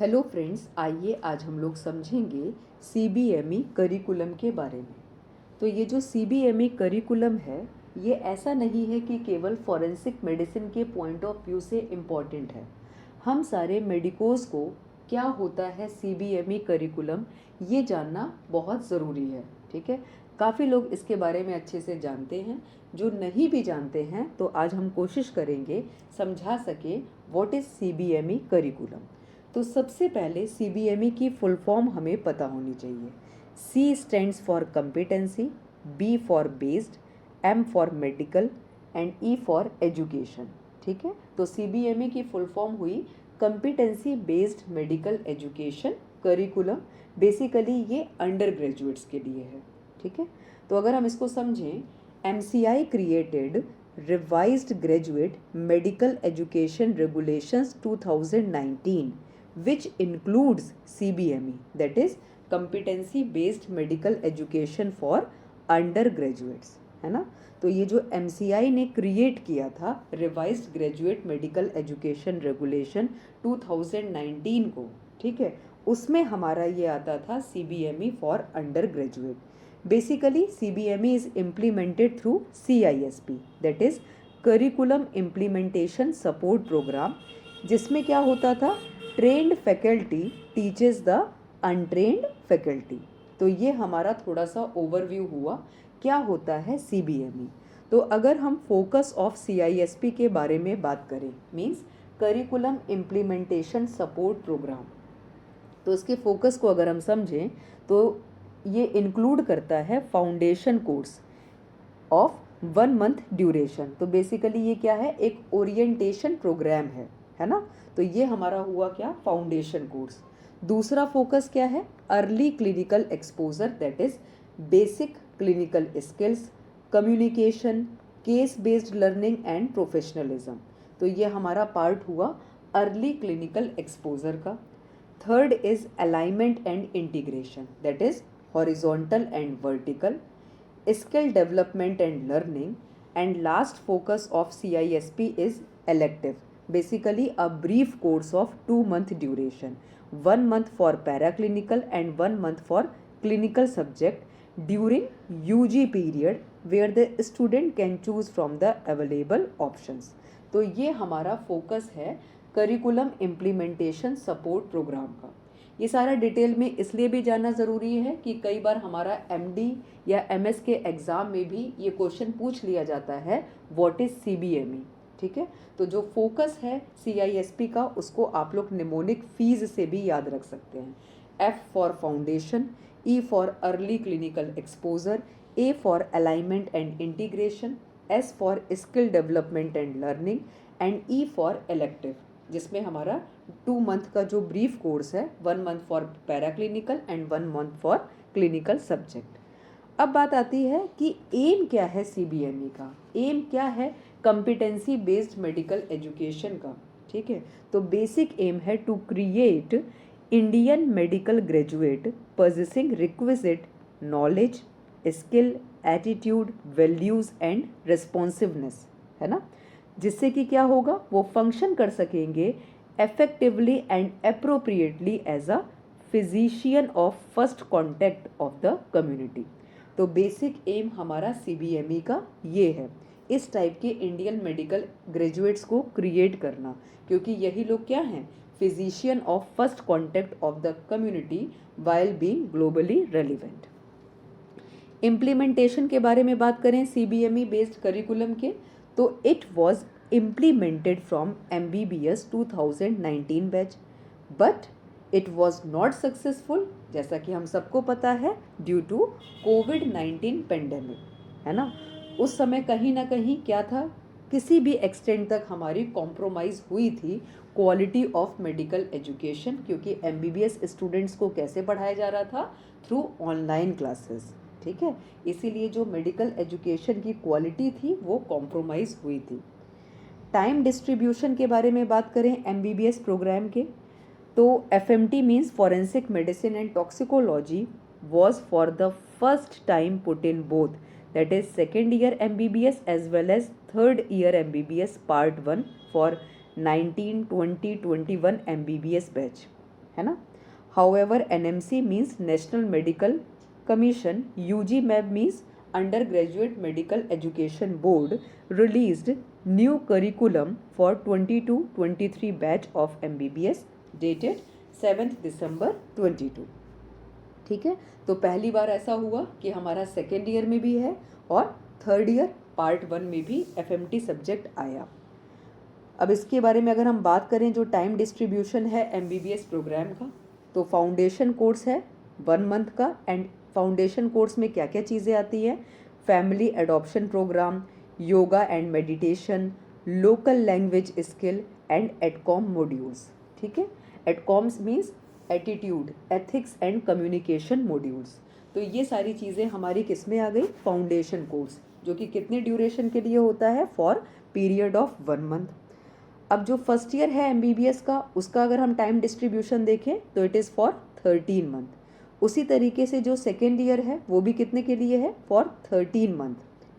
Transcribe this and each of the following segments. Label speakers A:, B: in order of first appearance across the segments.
A: Hello friends, आइए आज हम लोग समझेंगे सीबीएमई करिकुलम के बारे में। तो ये जो सीबीएमई करिकुलम है, ये ऐसा नहीं है कि केवल फॉरेंसिक मेडिसिन के पॉइंट ऑफ व्यू से इम्पॉर्टेंट है। हम सारे मेडिकोज़ को क्या होता है सीबीएमई करिकुलम, ये जानना बहुत ज़रूरी है। ठीक है, काफ़ी लोग इसके बारे में अच्छे से जानते हैं। जो नहीं भी जानते हैं तो आज हम कोशिश करेंगे समझा सके व्हाट इज़ सीबीएमई करिकुलम। तो सबसे पहले सीबीएमई की फुल फॉर्म हमें पता होनी चाहिए। C stands for competency, B for based, M for medical and E for education. ठीक है, तो सीबीएमई की फुल फॉर्म हुई competency based medical education curriculum. Basically ये अंडर ग्रेजुएट्स के लिए है। ठीक है, तो अगर हम इसको समझें, MCI created revised graduate medical education regulations 2019 which includes CBME, that is competency based medical education for undergraduates, है ना। तो ये जो MCI ने क्रिएट किया था revised graduate medical education regulation 2019 को, ठीक है, उसमें हमारा ये आता था CBME for undergraduate. Basically CBME is implemented through CISP, that is curriculum implementation support program, जिसमें क्या होता था, trained faculty teaches the untrained faculty. तो ये हमारा थोड़ा सा ओवरव्यू हुआ क्या होता है सीबीएमई। तो अगर हम फोकस ऑफ सीआईएसपी के बारे में बात करें, means curriculum implementation support program, तो इसके फोकस को अगर हम समझें तो ये इंक्लूड करता है foundation course of 1 month duration. तो बेसिकली ये क्या है, एक ओरिएंटेशन प्रोग्राम है ना। तो ये हमारा हुआ क्या, फाउंडेशन कोर्स। दूसरा फोकस क्या है, early clinical exposure, that is basic clinical skills, communication, case based learning and professionalism. तो ये हमारा पार्ट हुआ अर्ली क्लिनिकल एक्सपोजर का। Third is alignment and integration, that is horizontal and vertical, skill development and learning, and last focus of CISP is elective, basically a brief course of 2 month duration, 1 month for paraclinical and 1 month for clinical subject during UG period where the student can choose from the available options। तो ये हमारा focus है curriculum implementation support programme का। ये सारा detail में इसलिए भी जानना ज़रूरी है कि कई बार हमारा एमडी या एमएस के एग्ज़ाम में भी ये क्वेश्चन पूछ लिया जाता है, व्हाट इज़ सीबीएमई। ठीक है, तो जो फोकस है सीआईएसपी का, उसको आप लोग निमोनिक फीस से भी याद रख सकते हैं। F for foundation, E for early clinical exposure, A for alignment and integration, S for skill development and learning and E for elective, जिसमें हमारा 2 मंथ का जो ब्रीफ कोर्स है, 1 month for paraclinical and 1 month for clinical subject. अब बात आती है कि एम क्या है सीबीएमई का। एम क्या है कॉम्पिटेंसी बेस्ड मेडिकल एजुकेशन का। ठीक है, तो बेसिक एम है to create Indian medical graduate possessing requisite knowledge, skill, attitude, values and responsiveness, है ना, जिससे कि क्या होगा, वो फंक्शन कर सकेंगे effectively and appropriately as a physician of first contact of the community। तो बेसिक एम हमारा सीबीएमई का ये है, इस टाइप के इंडियन मेडिकल ग्रेजुएट्स को क्रिएट करना, क्योंकि यही लोग क्या हैं, physician of first contact of the community while being globally relevant. Implementation के बारे में बात करें सीबीएमई बेस्ड करिकुलम के, तो it was implemented from MBBS 2019 batch, but it was not successful, जैसा कि हम सबको पता है, ड्यू टू कोविड-19 पेंडेमिक, है ना। उस समय कहीं ना कहीं क्या था, किसी भी एक्सटेंट तक हमारी कॉम्प्रोमाइज़ हुई थी क्वालिटी ऑफ मेडिकल एजुकेशन, क्योंकि MBBS स्टूडेंट्स को कैसे पढ़ाया जा रहा था, थ्रू ऑनलाइन क्लासेस। ठीक है, इसीलिए जो मेडिकल एजुकेशन की क्वालिटी थी वो कॉम्प्रोमाइज़ हुई थी। टाइम डिस्ट्रीब्यूशन के बारे में बात करें MBBS प्रोग्राम के, तो FMT means forensic medicine and toxicology was for the first time put in both, that is second year MBBS as well as third year MBBS part 1 for 19-20-21 MBBS batch. है ना। However NMC means national medical commission, UG मैब means undergraduate medical education board released new curriculum for 22-23 batch of MBBS dated 7 December 22। ठीक है, तो पहली बार ऐसा हुआ कि हमारा सेकेंड ईयर में भी है और थर्ड ईयर पार्ट 1 में भी FMT सब्जेक्ट आया। अब इसके बारे में अगर हम बात करें, जो टाइम डिस्ट्रीब्यूशन है MBBS प्रोग्राम का, तो फाउंडेशन कोर्स है 1 मंथ का। एंड फाउंडेशन कोर्स में क्या क्या चीज़ें आती हैं? Family adoption program, yoga and meditation, local language skill and AETCOM modules. ठीक है, AETCOMs means attitude, ethics and communication modules. तो ये सारी चीज़ें हमारी किस में आ गई? फाउंडेशन कोर्स, जो कि कितने ड्यूरेशन के लिए होता है? For period of 1 month. अब जो फर्स्ट ईयर है MBBS का, उसका अगर हम टाइम डिस्ट्रीब्यूशन देखें तो इट इज़ फॉर 13 मंथ। उसी तरीके से जो सेकेंड ईयर है वो भी कितने के लिए है? For 13 month.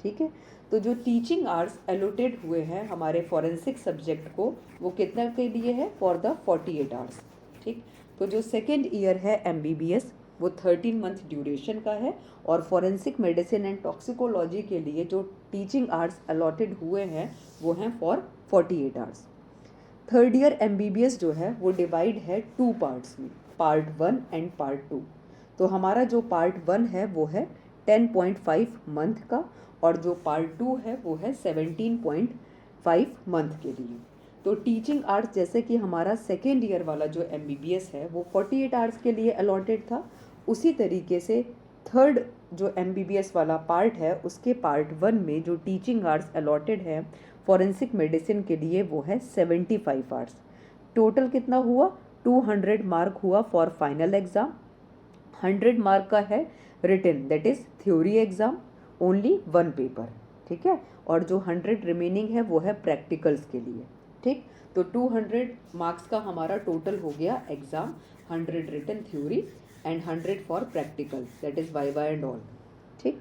A: ठीक है, तो जो टीचिंग आवर्स एलोटेड हुए हैं हमारे फॉरेंसिक सब्जेक्ट को, वो कितना के लिए है? For the 48 hours. ठीक, तो जो सेकेंड ईयर है MBBS वो 13 मंथ ड्यूरेशन का है, और फॉरेंसिक मेडिसिन एंड टॉक्सिकोलॉजी के लिए जो टीचिंग आवर्स अलॉटेड हुए हैं वो हैं for 48 hours. Third year MBBS जो है वो डिवाइड है 2 पार्ट्स में, पार्ट 1 एंड पार्ट 2। तो हमारा जो पार्ट 1 है वो है 10.5 मंथ का, और जो पार्ट 2 है वो है 17.5 मंथ के लिए। तो टीचिंग आवर्स जैसे कि हमारा सेकेंड ईयर वाला जो MBBS है वो 48 आवर्स के लिए अलॉटेड था, उसी तरीके से थर्ड जो MBBS वाला पार्ट है उसके पार्ट 1 में जो टीचिंग आवर्स अलॉटेड है फॉरेंसिक मेडिसिन के लिए वो है 75 आवर्स। टोटल कितना हुआ? 200 मार्क हुआ फॉर फाइनल एग्ज़ाम। 100 मार्क का है written, that is theory exam, only 1 paper. ठीक है, और जो 100 रिमेनिंग है वो है प्रैक्टिकल्स के लिए। ठीक, तो 200 मार्क्स का हमारा टोटल हो गया exam, 100 written theory and 100 for practical, that is viva and all. ठीक,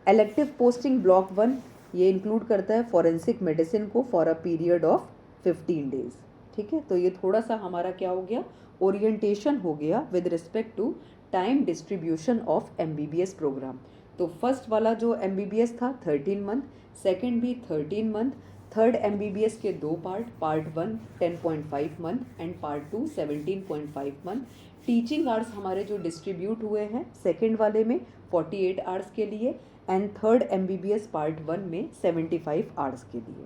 A: इलेक्टिव पोस्टिंग ब्लॉक 1 ये इंक्लूड करता है फॉरेंसिक मेडिसिन को for a period of 15 days. ठीक है, तो ये थोड़ा सा हमारा क्या हो गया? ओरिएंटेशन हो गया with respect to time distribution of MBBS program. तो फर्स्ट वाला जो MBBS था 13 मंथ, सेकेंड भी 13 मंथ, थर्ड MBBS के 2 part, part 1 10.5 month and part 2 17.5 month. Teaching hours हमारे जो डिस्ट्रीब्यूट हुए हैं सेकेंड वाले में 48 आवर्स के लिए, एंड थर्ड MBBS पार्ट 1 में 75 आवर्स के लिए।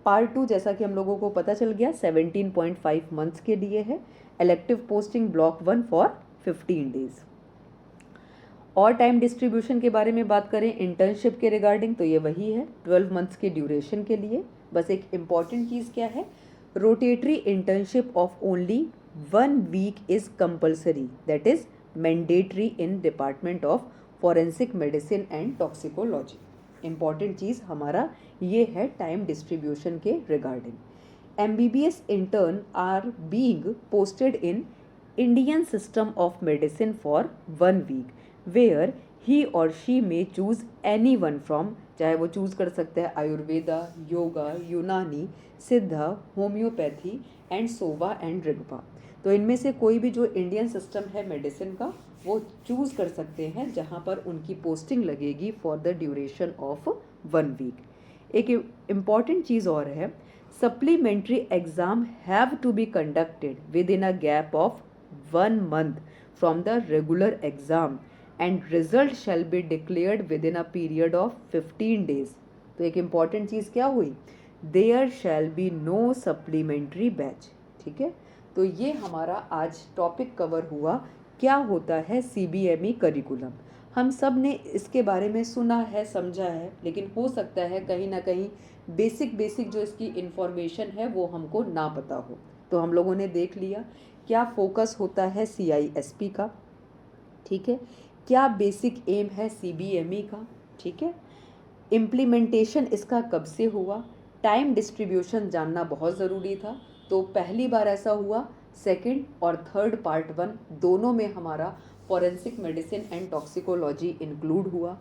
A: पार्ट 2 जैसा कि हम लोगों को पता चल गया 17.5 मंथ्स के लिए है। Elective posting block 1 for 15 days. और टाइम डिस्ट्रीब्यूशन के बारे में बात करें इंटर्नशिप के रिगार्डिंग, तो ये वही है 12 मंथ्स के ड्यूरेशन के लिए। बस एक इम्पॉर्टेंट चीज़ क्या है? Rotatory internship of only 1 week is compulsory, that is mandatory in department of forensic medicine and toxicology. Important चीज़ हमारा ये है टाइम डिस्ट्रीब्यूशन के regarding. MBBS intern are being posted in Indian system of medicine for 1 week, where he or she may choose anyone from, चाहे वो choose कर सकते हैं Ayurveda, yoga, Unani, Siddha, homeopathy and Sowa and Rigpa. तो इनमें से कोई भी जो इंडियन सिस्टम है मेडिसिन का वो चूज़ कर सकते हैं, जहाँ पर उनकी पोस्टिंग लगेगी for the duration of 1 week. एक इम्पॉर्टेंट चीज़ और है, supplementary exam have to be conducted within a gap of 1 month from the regular exam and result shall be declared within a period of 15 days। तो एक important चीज़ क्या हुई? There shall be no supplementary batch। ठीक है, तो ये हमारा आज टॉपिक कवर हुआ, क्या होता है CBME करिकुलम। हम सब ने इसके बारे में सुना है, समझा है, लेकिन हो सकता है कहीं ना कहीं बेसिक जो इसकी इन्फॉर्मेशन है वो हमको ना पता हो। तो हम लोगों ने देख लिया क्या फोकस होता है CISP का, ठीक है, क्या बेसिक एम है CBME का, ठीक है, इम्प्लीमेंटेशन इसका कब से हुआ, टाइम डिस्ट्रीब्यूशन जानना बहुत ज़रूरी था। तो पहली बार ऐसा हुआ सेकंड और थर्ड पार्ट 1 दोनों में हमारा forensic medicine and toxicology include हुआ।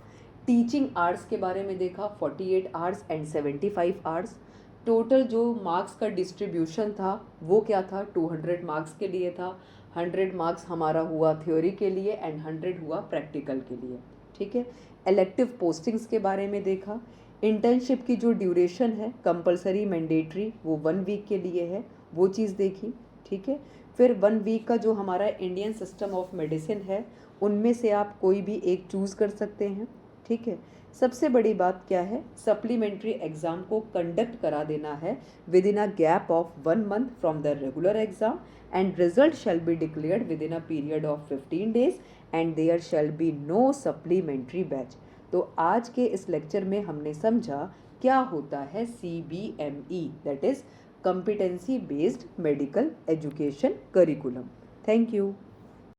A: टीचिंग आवर्स के बारे में देखा 48 आवर्स एंड 75 आवर्स। टोटल जो मार्क्स का डिस्ट्रीब्यूशन था वो क्या था? 200 मार्क्स के लिए था। 100 मार्क्स हमारा हुआ थ्योरी के लिए एंड 100 हुआ प्रैक्टिकल के लिए। ठीक है। इलेक्टिव पोस्टिंग्स के बारे में देखा। इंटर्नशिप की जो ड्यूरेशन है कंपलसरी मैंडेटरी वो 1 वीक के लिए है, वो चीज़ देखी। ठीक है। फिर 1 वीक का जो हमारा इंडियन सिस्टम ऑफ मेडिसिन है उनमें से आप कोई भी एक चूज़ कर सकते हैं। ठीक है। सबसे बड़ी बात क्या है, सप्लीमेंट्री एग्ज़ाम को कंडक्ट करा देना है within a gap of 1 month from the regular exam and result shall be declared within a period of 15 days and there shall be no supplementary batch. तो आज के इस lecture में हमने समझा क्या होता है CBME, that is competency based medical education curriculum. Thank you.